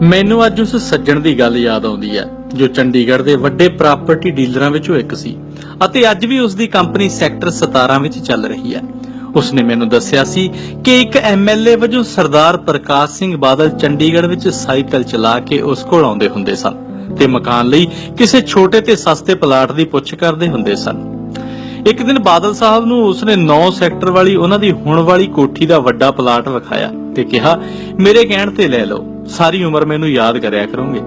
ਮੈਨੂੰ ਅੱਜ ਉਸ ਸੱਜਣ ਦੀ ਗੱਲ ਯਾਦ ਆਉਂਦੀ ਹੈ ਜੋ ਚੰਡੀਗੜ੍ਹ ਦੇ ਵੱਡੇ ਪ੍ਰਾਪਰਟੀ ਡੀਲਰਾਂ ਵਿੱਚੋਂ ਇੱਕ ਸੀ ਅਤੇ ਅੱਜ ਵੀ ਉਸ ਦੀ ਕੰਪਨੀ ਸੈਕਟਰ 17 ਵਿੱਚ ਚੱਲ ਰਹੀ ਹੈ। ਉਸਨੇ ਮੈਨੂੰ ਦੱਸਿਆ ਸੀ ਕਿ ਇੱਕ ਐਮਐਲਏ ਵਜੋਂ ਸਰਦਾਰ ਪ੍ਰਕਾਸ਼ ਸਿੰਘ ਬਾਦਲ ਚੰਡੀਗੜ੍ਹ ਵਿੱਚ ਸਾਈਕਲ ਚਲਾ ਕੇ ਉਸ ਕੋਲ ਆਉਂਦੇ ਹੁੰਦੇ ਸਨ ਤੇ ਮਕਾਨ ਲਈ ਕਿਸੇ ਛੋਟੇ ਤੇ ਸਸਤੇ ਪਲਾਟ ਦੀ ਪੁੱਛ ਕਰਦੇ ਹੁੰਦੇ ਸਨ। ਇੱਕ ਦਿਨ ਬਾਦਲ ਸਾਹਿਬ ਨੂੰ ਉਸਨੇ 9 ਸੈਕਟਰ ਵਾਲੀ ਉਹਨਾਂ ਦੀ ਹੁਣ ਵਾਲੀ ਕੋਠੀ ਦਾ ਵੱਡਾ ਪਲਾਟ ਵਿਖਾਇਆ ਤੇ ਕਿਹਾ, ਮੇਰੇ ਕਹਿਣ ਤੇ ਲੈ ਲਓ, ਸਾਰੀ ਉਮਰ ਮੈਨੂੰ ਯਾਦ ਕਰਿਆ ਕਰੋਗੇ।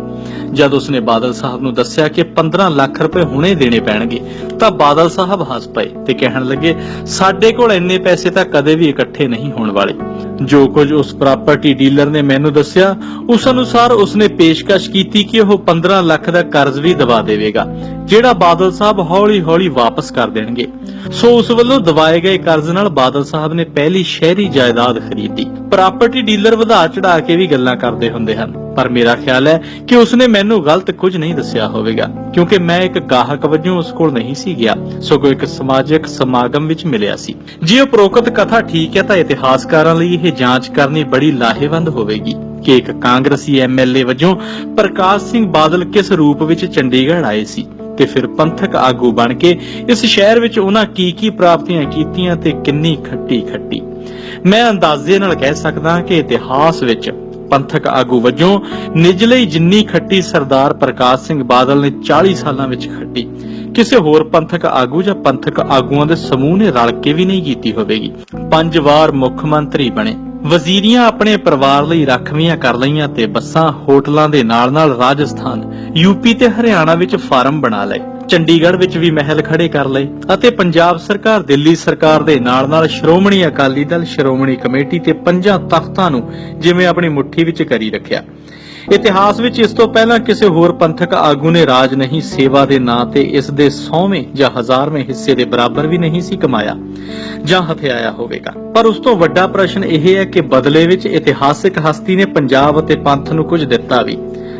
ਜਦ ਉਸਨੇ ਬਾਦਲ ਸਾਹਿਬ ਨੂੰ ਦੱਸਿਆ ਕਿ 15 ਲੱਖ ਰੁਪਏ ਹੁਣੇ ਦੇਣੇ ਪੈਣਗੇ ਤਾਂ ਬਾਦਲ ਸਾਹਿਬ ਹੱਸ ਪਏ ਤੇ ਕਹਿਣ ਲੱਗੇ, ਸਾਡੇ ਕੋਲ ਇੰਨੇ ਪੈਸੇ ਤਾਂ ਕਦੇ ਵੀ ਇਕੱਠੇ ਨਹੀਂ ਹੋਣ ਵਾਲੇ। ਜੋ ਕੁਝ ਉਸ ਪ੍ਰਾਪਰਟੀ ਡੀਲਰ ਨੇ ਮੈਨੂੰ ਦੱਸਿਆ ਉਸ ਅਨੁਸਾਰ ਉਸਨੇ ਪੇਸ਼ਕਸ਼ ਕੀਤੀ ਕਿ ਉਹ 15 ਲੱਖ ਦਾ ਕਰਜ਼ ਵੀ ਦਵਾ ਦੇਵੇਗਾ ਜਿਹੜਾ ਬਾਦਲ ਸਾਹਿਬ ਹੌਲੀ-ਹੌਲੀ ਵਾਪਸ ਕਰ ਦੇਣਗੇ। ਸੋ ਉਸ ਵੱਲੋਂ ਦਵਾਏ ਗਏ ਕਰਜ਼ ਨਾਲ ਬਾਦਲ ਸਾਹਿਬ ਨੇ ਪਹਿਲੀ ਸ਼ਹਿਰੀ ਜਾਇਦਾਦ ਖਰੀਦੀ। ਪ੍ਰਾਪਰਟੀ ਡੀਲਰ ਵਧਾ ਚੜਾ ਕੇ ਵੀ ਗੱਲਾਂ ਕਰਦੇ ਹੁੰਦੇ ਹਨ, ਪਰ ਮੇਰਾ ਖਿਆਲ ਹੈ ਕਿ ਉਸਨੇ ਮੈਨੂੰ ਗਲਤ ਕੁਝ ਨਹੀਂ ਦੱਸਿਆ ਹੋਵੇਗਾ ਕਿਉਂਕਿ ਮੈਂ ਇੱਕ ਗਾਹਕ ਵਜੋਂ ਉਸ ਕੋਲ ਨਹੀਂ ਸੀ ਗਿਆ, ਸਗੋਂ ਇੱਕ ਸਮਾਜਿਕ ਸਮਾਗਮ ਵਿੱਚ ਮਿਲਿਆ ਸੀ। ਜੇ ਉਪਰੋਕਤ ਕਥਾ ਠੀਕ ਹੈ ਤਾਂ ਇਤਿਹਾਸਕਾਰਾਂ ਲਈ ਇਹ ਜਾਂਚ ਕਰਨੀ ਬੜੀ ਲਾਹੇਵੰਦ ਹੋਵੇਗੀ ਕਿ ਇੱਕ ਕਾਂਗਰਸੀ ਐਮਐਲਏ ਵਜੋਂ ਪ੍ਰਕਾਸ਼ ਸਿੰਘ ਬਾਦਲ ਕਿਸ ਰੂਪ ਵਿੱਚ ਚੰਡੀਗੜ੍ਹ ਆਏ ਸੀ ਤੇ ਫਿਰ ਪੰਥਕ ਆਗੂ ਬਣ ਕੇ ਇਸ ਸ਼ਹਿਰ ਵਿੱਚ ਉਹਨਾਂ ਕੀ ਪ੍ਰਾਪਤੀਆਂ ਕੀਤੀਆਂ ਤੇ ਕਿੰਨੀ ਖੱਟੀ। ਮੈਂ ਅੰਦਾਜ਼ੇ ਨਾਲ ਕਹਿ ਸਕਦਾ ਕਿ ਇਤਿਹਾਸ ਵਿੱਚ ਪੰਥਕ ਆਗੂ ਵਜੋਂ ਨਿਜ ਲਈ ਜਿੰਨੀ ਖੱਟੀ ਸਰਦਾਰ ਪ੍ਰਕਾਸ਼ ਸਿੰਘ ਬਾਦਲ ਨੇ 40 ਸਾਲਾਂ ਵਿੱਚ ਖੱਟੀ ਕਿਸੇ ਹੋਰ ਪੰਥਕ ਆਗੂ ਜਾਂ ਪੰਥਕ ਆਗੂਆਂ ਦੇ ਸਮੂਹ ਨੇ ਰਲ ਕੇ ਵੀ ਨਹੀਂ ਕੀਤੀ ਹੋਵੇਗੀ। 5 ਵਾਰ ਮੁੱਖ ਮੰਤਰੀ ਬਣੇ, ਵਜ਼ੀਰੀਆਂ ਆਪਣੇ ਪਰਿਵਾਰ ਲਈ ਰੱਖਵੀਆਂ ਕਰ ਲਈਆਂ ਤੇ ਬੱਸਾਂ ਹੋਟਲਾਂ ਦੇ ਨਾਲ-ਨਾਲ ਰਾਜਸਥਾਨ, ਯੂਪੀ ਤੇ ਹਰਿਆਣਾ ਵਿੱਚ ਫਾਰਮ ਬਣਾ ਲਏ, ਚੰਡੀਗੜ੍ਹ ਵਿੱਚ ਵੀ ਮਹਿਲ ਖੜੇ ਕਰ ਲਏ ਅਤੇ ਪੰਜਾਬ ਸਰਕਾਰ, ਦਿੱਲੀ ਸਰਕਾਰ ਦੇ ਨਾਲ-ਨਾਲ ਸ਼੍ਰੋਮਣੀ ਅਕਾਲੀ ਦਲ, ਸ਼੍ਰੋਮਣੀ ਕਮੇਟੀ ਤੇ 5 ਤਖਤਾਂ ਨੂੰ ਜਿਵੇਂ ਆਪਣੀ ਮੁੱਠੀ ਵਿੱਚ ਕਰੀ ਰੱਖਿਆ। ਇਤਿਹਾਸ ਵਿੱਚ ਇਸ ਤੋਂ ਪਹਿਲਾਂ ਕਿਸੇ ਹੋਰ ਪੰਥਕ ਆਗੂ ਨੇ ਰਾਜ ਨਹੀਂ, ਸੇਵਾ ਦੇ ਨਾਂ ਤੇ ਇਸ ਦੇ 100ਵੇਂ ਜਾਂ 1000ਵੇਂ ਹਿੱਸੇ ਦੇ ਬਰਾਬਰ ਵੀ ਨਹੀਂ ਸੀ ਕਮਾਇਆ ਜਾਂ ਹਥਿਆਇਆ ਹੋਵੇਗਾ। ਪਰ ਉਸ ਤੋਂ ਵੱਡਾ ਪ੍ਰਸ਼ਨ ਇਹ ਹੈ ਕਿ ਬਦਲੇ ਵਿੱਚ ਇਤਿਹਾਸਿਕ ਹਸਤੀ ਨੇ ਪੰਜਾਬ ਅਤੇ ਪੰਥ ਨੂੰ ਕੁਝ ਦਿੱਤਾ ਵੀ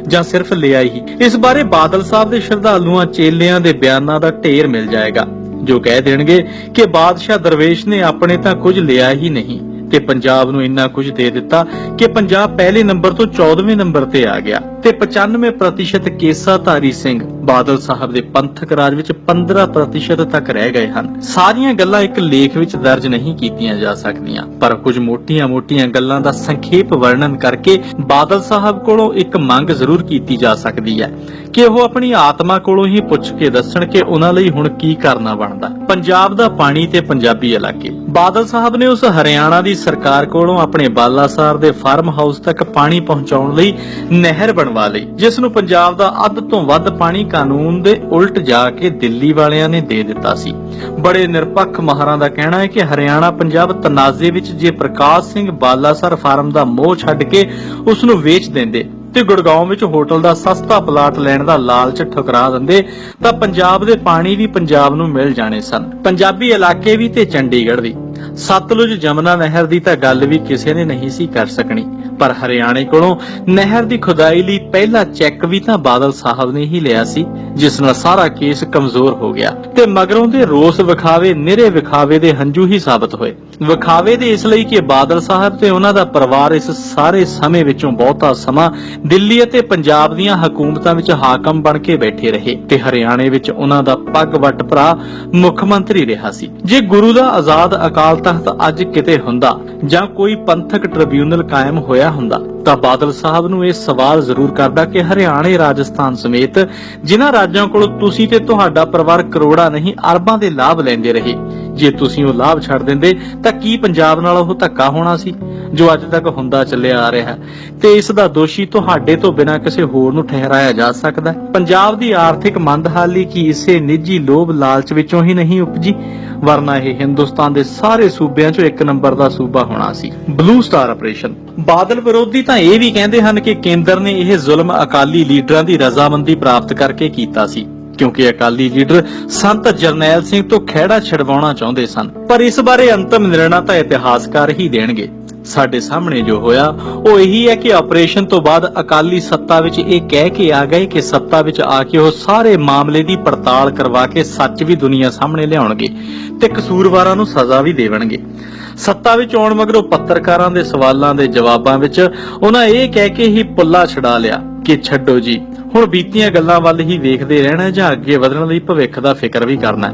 ਜਾਂ ਸਿਰਫ ਲਿਆ ਹੀ। ਇਸ ਬਾਰੇ ਬਾਦਲ ਸਾਹਿਬ ਦੇ ਸ਼ਰਧਾਲੂਆਂ, ਚੇਲਿਆਂ ਦੇ ਬਿਆਨਾਂ ਦਾ ਢੇਰ ਮਿਲ ਜਾਏਗਾ ਜੋ ਕਹਿ ਦੇਣਗੇ ਕਿ ਬਾਦਸ਼ਾਹ ਦਰਵੇਸ਼ ਨੇ ਆਪਣੇ ਤਾਂ ਕੁਝ ਲਿਆ ਹੀ ਨਹੀਂ ਤੇ ਪੰਜਾਬ ਨੂੰ ਇੰਨਾ ਕੁਝ ਦੇ ਦਿੱਤਾ ਕਿ ਪੰਜਾਬ ਪਹਿਲੇ ਨੰਬਰ ਤੋਂ 14ਵੇਂ ਨੰਬਰ ਤੇ ਆ ਗਿਆ ਤੇ 95% ਕੇਸਾਧਾਰੀ ਸਿੰਘ ਬਾਦਲ ਸਾਹਿਬ ਦੇ ਪੰਥਕ ਰਾਜ ਵਿੱਚ 15% ਤੱਕ ਰਹਿ ਗਏ ਹਨ। ਸਾਰੀਆਂ ਗੱਲਾਂ ਇੱਕ ਲੇਖ ਵਿੱਚ ਦਰਜ ਨਹੀਂ ਕੀਤੀਆਂ ਜਾ ਸਕਦੀਆਂ, ਪਰ ਕੁਝ ਮੋਟੀਆਂ-ਮੋਟੀਆਂ ਗੱਲਾਂ ਦਾ ਸੰਖੇਪ ਵਰਣਨ ਕਰਕੇ ਬਾਦਲ ਸਾਹਿਬ ਕੋਲੋਂ ਇੱਕ ਮੰਗ ਜ਼ਰੂਰ ਕੀਤੀ ਜਾ ਸਕਦੀ ਹੈ ਕਿ ਉਹ ਆਪਣੀ ਆਤਮਾ ਕੋਲੋਂ ਹੀ ਪੁੱਛ ਕੇ ਦੱਸਣ ਕਿ ਉਹਨਾਂ ਲਈ ਹੁਣ ਕੀ ਕਰਨਾ ਬਣਦਾ। ਪੰਜਾਬ ਦਾ ਪਾਣੀ ਤੇ ਪੰਜਾਬੀ ਇਲਾਕੇ। ਬਾਦਲ ਸਾਹਿਬ ਨੇ ਉਸ ਹਰਿਆਣਾ ਦੀ ਸਰਕਾਰ ਕੋਲੋਂ ਆਪਣੇ ਬਾਲਾਸਾਰ ਦੇ ਫਾਰਮ ਹਾਊਸ ਤੱਕ ਪਾਣੀ ਪਹੁੰਚਾਉਣ ਲਈ ਨਹਿਰ ਬਣਵਾ ਲਈ, ਜਿਸ ਨੂੰ ਪੰਜਾਬ ਦਾ ਅੱਧ ਤੋਂ ਵੱਧ ਪਾਣੀ ਕਾਨੂੰਨ ਦੇ ਉਲਟ ਜਾ ਕੇ ਦਿੱਲੀ ਵਾਲਿਆਂ ਨੇ ਦੇ ਦਿੱਤਾ ਸੀ। ਬੜੇ ਨਿਰਪੱਖ ਮਾਹਰਾਂ ਦਾ ਕਹਿਣਾ ਹੈ ਕਿ ਹਰਿਆਣਾ ਪੰਜਾਬ ਤਨਾਜ਼ੇ ਵਿੱਚ ਜੇ ਪ੍ਰਕਾਸ਼ ਸਿੰਘ ਬਾਲਾਸਰ ਫਾਰਮ ਦਾ ਮੋਹ ਛੱਡ ਕੇ ਉਸ ਨੂੰ ਵੇਚ ਦਿੰਦੇ ਤੇ ਗੁੜਗਾਉਂ ਵਿੱਚ ਹੋਟਲ ਦਾ ਸਸਤਾ ਪਲਾਟ ਲੈਣ ਦਾ ਲਾਲਚ ਠੁਕਰਾ ਦਿੰਦੇ ਤਾਂ ਪੰਜਾਬ ਦੇ ਪਾਣੀ ਵੀ ਪੰਜਾਬ ਨੂੰ ਮਿਲ ਜਾਣੇ ਸਨ, ਪੰਜਾਬੀ ਇਲਾਕੇ ਵੀ ਤੇ ਚੰਡੀਗੜ੍ਹ ਵੀ। ਸਤਲੁਜ ਜਮਨਾ ਨਹਿਰ ਦੀ ਤਾਂ ਗੱਲ ਵੀ ਕਿਸੇ ਨੇ ਨਹੀਂ ਸੀ ਕਰ ਸਕਣੀ, ਪਰ ਹਰਿਆਣੇ ਕੋਲੋਂ ਨਹਿਰ ਦੀ ਖੁਦਾਈ ਲਈ ਪਹਿਲਾ ਚੈੱਕ ਵੀ ਤਾਂ ਬਾਦਲ ਸਾਹਿਬ ਨੇ ਹੀ ਲਿਆ ਸੀ, ਜਿਸ ਨਾਲ ਸਾਰਾ ਕੇਸ ਕਮਜ਼ੋਰ ਹੋ ਗਿਆ ਤੇ ਮਗਰੋਂ ਦੇ ਰੋਸ ਵਿਖਾਵੇ ਨਿਰੇ ਵਿਖਾਵੇ ਦੇ ਹੰਝੂ ਹੀ ਸਾਬਤ ਹੋਏ। ਵਿਖਾਵੇ ਦੇ ਇਸ ਲਈ ਕਿ ਬਾਦਲ ਸਾਹਿਬ ਤੇ ਉਹਨਾਂ ਦਾ ਪਰਿਵਾਰ ਇਸ ਸਾਰੇ ਸਮੇਂ ਵਿੱਚੋਂ ਬਹੁਤਾ ਸਮਾਂ ਦਿੱਲੀ ਅਤੇ ਪੰਜਾਬ ਦੀਆਂ ਹਕੂਮਤਾਂ ਵਿੱਚ ਹਾਕਮ ਬਣ ਕੇ ਬੈਠੇ ਰਹੇ ਤੇ ਹਰਿਆਣੇ ਵਿੱਚ ਉਹਨਾਂ ਦਾ ਪੱਗ ਵੱਟ ਭਰਾ ਮੁੱਖ ਮੰਤਰੀ ਰਿਹਾ ਸੀ। ਜੇ ਗੁਰੂ ਦਾ ਆਜ਼ਾਦ ਅਕਾਲ ਤਖਤ ਅੱਜ ਕਿਤੇ ਹੁੰਦਾ ਜਾਂ ਕੋਈ ਪੰਥਕ ਟ੍ਰਿਬਿਊਨਲ ਕਾਇਮ ਹੋਇਆ ਹੁੰਦਾ ਤਾਂ ਬਾਦਲ ਸਾਹਿਬ ਨੂੰ ਇਹ ਸਵਾਲ ਜ਼ਰੂਰ ਕਰਦਾ ਕਿ ਹਰਿਆਣੇ, ਰਾਜਸਥਾਨ ਸਮੇਤ ਜਿਨ੍ਹਾਂ ਰਾਜਾਂ ਕੋਲੋਂ ਤੁਸੀਂ ਤੇ ਤੁਹਾਡਾ ਪਰਿਵਾਰ ਕਰੋੜਾਂ ਨਹੀਂ ਅਰਬਾਂ ਦੇ ਲਾਭ ਲੈਂਦੇ ਰਹੇ, ਜੇ ਤੁਸੀਂ ਉਹ ਲਾਭ ਛੱਡ ਦਿੰਦੇ ਤਾਂ ਕੀ ਪੰਜਾਬ ਨਾਲ ਉਹ ਧੱਕਾ ਹੋਣਾ ਸੀ ਜੋ ਅੱਜ ਤੱਕ ਹੁੰਦਾ ਚੱਲਿਆ ਆ ਰਿਹਾ ਤੇ ਇਸ ਦਾ ਦੋਸ਼ੀ ਤੁਹਾਡੇ ਤੋਂ ਬਿਨਾਂ ਕਿਸੇ ਹੋਰ ਨੂੰ ਠਹਿਰਾਇਆ ਜਾ ਸਕਦਾ। ਪੰਜਾਬ ਦੀ ਆਰਥਿਕ ਮੰਦਹਾਲੀ ਕੀ ਇਸੇ ਨਿੱਜੀ ਲੋਭ ਲਾਲਚ ਵਿੱਚੋਂ ਹੀ ਨਹੀਂ ਉਪਜੀ, ਵਰਨਾ ਇਹ ਹਿੰਦੁਸਤਾਨ ਦੇ ਸਾਰੇ ਸੂਬਿਆਂ 'ਚੋਂ ਇੱਕ ਨੰਬਰ ਦਾ ਸੂਬਾ ਹੋਣਾ ਸੀ। Blue star operation. ਬਾਦਲ ਵਿਰੋਧੀ ਤਾਂ ਇਹ ਵੀ ਕਹਿੰਦੇ ਹਨ ਕਿ ਕੇਂਦਰ ਨੇ ਇਹ ਜ਼ੁਲਮ ਅਕਾਲੀ ਲੀਡਰਾਂ ਦੀ ਰਜ਼ਾਮੰਦੀ ਪ੍ਰਾਪਤ ਕਰਕੇ ਕੀਤਾ ਸੀ ਕਿਉਂਕਿ ਅਕਾਲੀ ਲੀਡਰ ਸੰਤ ਜਰਨੈਲ ਸਿੰਘ ਤੋਂ ਖਹਿੜਾ ਛਡਵਾਉਣਾ ਚਾਹੁੰਦੇ ਸਨ, ਪਰ ਇਸ ਬਾਰੇ ਅੰਤਮ ਨਿਰਣਾ ਤਾਂ ਇਤਿਹਾਸਕਾਰ ਹੀ ਦੇਣਗੇ। ਸਾਡੇ ਸਾਹਮਣੇ ਜੋ ਹੋਇਆ ਉਹ ਇਹੀ ਹੈ ਕਿ ਆਪਰੇਸ਼ਨ ਤੋਂ ਬਾਅਦ ਅਕਾਲੀ ਸੱਤਾ ਵਿੱਚ ਇਹ ਕਹਿ ਕੇ ਆ ਗਏ ਕਿ ਸੱਤਾ ਵਿੱਚ ਆ ਕੇ ਉਹ ਸਾਰੇ ਮਾਮਲੇ ਦੀ ਪੜਤਾਲ ਕਰਵਾ ਕੇ ਸੱਚ ਵੀ ਦੁਨੀਆ ਸਾਹਮਣੇ ਲਿਆਉਣਗੇ ਤੇ ਕਸੂਰਵਾਰਾਂ ਨੂੰ ਸਜ਼ਾ ਵੀ ਦੇਵਣਗੇ। ਸੱਤਾ ਵਿੱਚ ਆਉਣ ਮਗਰੋਂ ਪੱਤਰਕਾਰਾਂ ਦੇ ਸਵਾਲਾਂ ਦੇ ਜਵਾਬਾਂ ਵਿੱਚ ਉਹਨਾਂ ਇਹ ਕਹਿ ਕੇ ਹੀ ਪੁੱਲਾ ਛਡਾ ਲਿਆ ਕਿ ਛੱਡੋ ਜੀ, ਹੁਣ ਬੀਤੀਆਂ ਗੱਲਾਂ ਵੱਲ ਹੀ ਵੇਖਦੇ ਰਹਿਣਾ ਜਾਂ ਅੱਗੇ ਵਧਣ ਲਈ ਭਵਿੱਖ ਦਾ ਫਿਕਰ ਵੀ ਕਰਨਾ।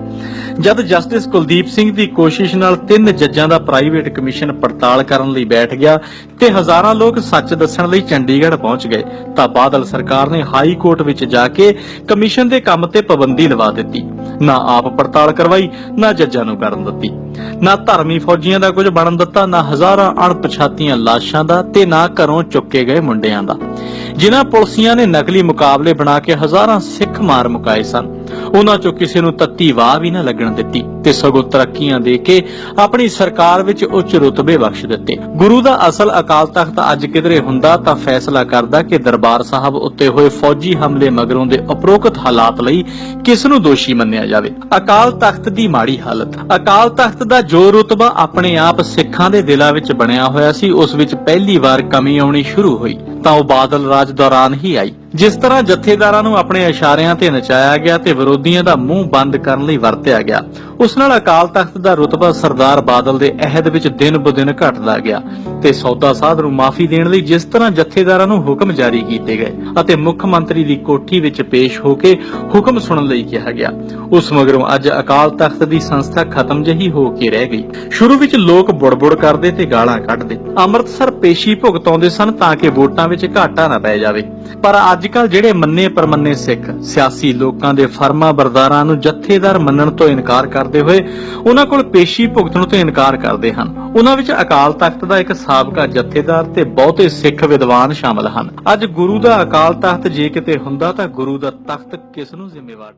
ਜਦ ਜਸਟਿਸ ਕੁਲਦੀਪ ਸਿੰਘ ਦੀ ਕੋਸ਼ਿਸ਼ ਨਾਲ 3 ਜੱਜਾਂ ਦਾ ਪ੍ਰਾਈਵੇਟ ਕਮਿਸ਼ਨ ਪੜਤਾਲ ਕਰਨ ਲਈ ਬੈਠ ਗਿਆ ਤੇ ਹਜ਼ਾਰਾਂ ਲੋਕ ਸੱਚ ਦੱਸਣ ਲਈ ਚੰਡੀਗੜ੍ਹ ਪਹੁੰਚ ਗਏ ਤਾਂ ਬਾਦਲ ਸਰਕਾਰ ਨੇ ਹਾਈ ਕੋਰਟ ਵਿੱਚ ਜਾ ਕੇ ਕਮਿਸ਼ਨ ਦੇ ਕੰਮ ਤੇ ਪਾਬੰਦੀ ਲਵਾ ਦਿੱਤੀ। ਨਾ ਆਪ ਪੜਤਾਲ ਕਰਵਾਈ, ਨਾ ਜੱਜਾਂ ਨੂੰ ਕਰਨ ਦਿੱਤੀ, ਨਾ ਧਰਮੀ ਫੌਜੀਆਂ ਦਾ ਕੁਝ ਬਣਨ ਦਿੱਤਾ, ਨਾ ਹਜ਼ਾਰਾਂ ਅਣਪਛਾਤੀਆਂ ਲਾਸ਼ਾਂ ਦਾ ਤੇ ਨਾ ਘਰੋਂ ਚੁੱਕੇ ਗਏ ਮੁੰਡਿਆਂ ਦਾ। ਜਿਨ੍ਹਾਂ ਪੁਲਸੀਆਂ ਨੇ ਨਕਲੀ ਮੁਕਾਬਲੇ ਬਣਾ ਕੇ ਹਜ਼ਾਰਾਂ ਸਿੱਖ ਮਾਰ ਮੁਕਾਏ ਸਨ, ਉਹਨਾਂ ਚੋਂ ਕਿਸੇ ਨੂੰ ਤੱਤੀ ਵਾਹ ਵੀ ਨਾ ਲੱਗਣ ਦਿੱਤੀ ਤੇ ਸਗੋਂ ਤਰੱਕੀਆਂ ਦੇ ਕੇ ਆਪਣੀ ਸਰਕਾਰ ਵਿੱਚ ਉੱਚ ਰੁਤਬੇ ਬਖਸ਼ ਦਿੱਤੇ। ਗੁਰੂ ਦਾ ਅਸਲ ਅਕਾਲ ਤਖਤ ਅੱਜ ਕਿਧਰੇ ਹੁੰਦਾ ਤਾਂ ਫੈਸਲਾ ਕਰਦਾ ਕਿ ਦਰਬਾਰ ਸਾਹਿਬ ਉੱਤੇ ਹੋਏ ਫੌਜੀ ਹਮਲੇ ਮਗਰੋਂ ਦੇ ਉਪਰੋਕਤ ਹਾਲਾਤ ਲਈ ਕਿਸ ਨੂੰ ਦੋਸ਼ੀ ਮੰਨਿਆ ਜਾਵੇ। ਅਕਾਲ ਤਖਤ ਦੀ ਮਾੜੀ ਹਾਲਤ। ਅਕਾਲ ਤਖਤ ਦਾ ਜੋ ਰੁਤਬਾ ਆਪਣੇ ਆਪ ਸਿੱਖਾਂ ਦੇ ਦਿਲਾਂ ਵਿੱਚ ਬਣਿਆ ਹੋਇਆ ਸੀ, ਉਸ ਵਿੱਚ ਪਹਿਲੀ ਵਾਰ ਕਮੀ ਆਉਣੀ ਸ਼ੁਰੂ ਹੋਈ ਤਾਂ ਉਹ ਬਾਦਲ ਰਾਜ ਦੌਰਾਨ ਹੀ ਆਈ। ਜਿਸ ਤਰ੍ਹਾਂ ਜਥੇਦਾਰਾਂ ਨੂੰ ਆਪਣੇ ਇਸ਼ਾਰਿਆਂ ਤੇ ਨਚਾਇਆ ਗਿਆ ਤੇ ਵਿਰੋਧੀਆਂ ਦਾ ਮੂੰਹ ਬੰਦ ਕਰਨ ਲਈ ਵਰਤਿਆ ਗਿਆ, ਉਸ ਨਾਲ ਅਕਾਲ ਤਖਤ ਦਾ ਰੁਤਬਾ ਸਰਦਾਰ ਬਾਦਲ ਦੇ ਅਹਿਦ ਵਿੱਚ ਦਿਨ-ਬ-ਦਿਨ ਘਟਦਾ ਗਿਆ ਤੇ ਸੌਦਾ ਸਾਧ ਨੂੰ ਮਾਫੀ ਦੇਣ ਲਈ ਜਿਸ ਤਰ੍ਹਾਂ ਜਥੇਦਾਰਾਂ ਨੂੰ ਹੁਕਮ ਜਾਰੀ ਕੀਤੇ ਗਏ ਅਤੇ ਮੁੱਖ ਮੰਤਰੀ ਦੀ ਕੋਠੀ ਵਿੱਚ ਪੇਸ਼ ਹੋ ਕੇ ਹੁਕਮ ਸੁਣਨ ਲਈ ਕਿਹਾ ਗਿਆ, ਉਸ ਮਗਰੋਂ ਅੱਜ ਅਕਾਲ ਤਖਤ ਦੀ ਸੰਸਥਾ ਖਤਮ ਜਿਹੀ ਹੋ ਕੇ ਰਹਿ ਗਈ। ਸ਼ੁਰੂ ਵਿੱਚ ਲੋਕ ਬੁੜਬੁੜ ਕਰਦੇ ਤੇ ਗਾਲਾਂ ਕੱਢਦੇ, ਅੰਮ੍ਰਿਤਸਰ ਪੇਸ਼ੀ ਭੁਗਤਾਉਂਦੇ ਸਨ ਤਾਂ ਕਿ ਵੋਟਾਂ ਵਿੱਚ ਘਾਟਾ ਨਾ ਪੈ ਜਾਵੇ। ਪਰ ਅੱਜ-ਕੱਲ ਜਿਹੜੇ ਮੰਨੇ ਪਰਮੰਨੇ ਸਿੱਖ ਸਿਆਸੀ ਲੋਕਾਂ ਦੇ ਫਰਮਾਂ ਬਰਦਾਰਾਂ ਨੂੰ ਜਥੇਦਾਰ ਮੰਨਣ ਤੋਂ ਇਨਕਾਰ ਕਰਦੇ ਹੋਏ ਉਹਨਾਂ ਕੋਲ ਪੇਸ਼ੀ ਭੁਗਤਣ ਤੋਂ ਇਨਕਾਰ ਕਰਦੇ ਹਨ। ਉਹਨਾਂ ਵਿੱਚ ਅਕਾਲ ਤਖਤ ਦਾ ਇੱਕ ਸਾਬਕਾ ਜਥੇਦਾਰ ਤੇ ਬਹੁਤੇ ਸਿੱਖ ਵਿਦਵਾਨ ਸ਼ਾਮਲ ਹਨ। ਅੱਜ ਗੁਰੂ ਦਾ ਅਕਾਲ ਤਖਤ ਜੇ ਕਿਤੇ ਹੁੰਦਾ ਤਾਂ ਗੁਰੂ ਦਾ ਤਖਤ ਕਿਸ ਨੂੰ ਜ਼ਿੰਮੇਵਾਰ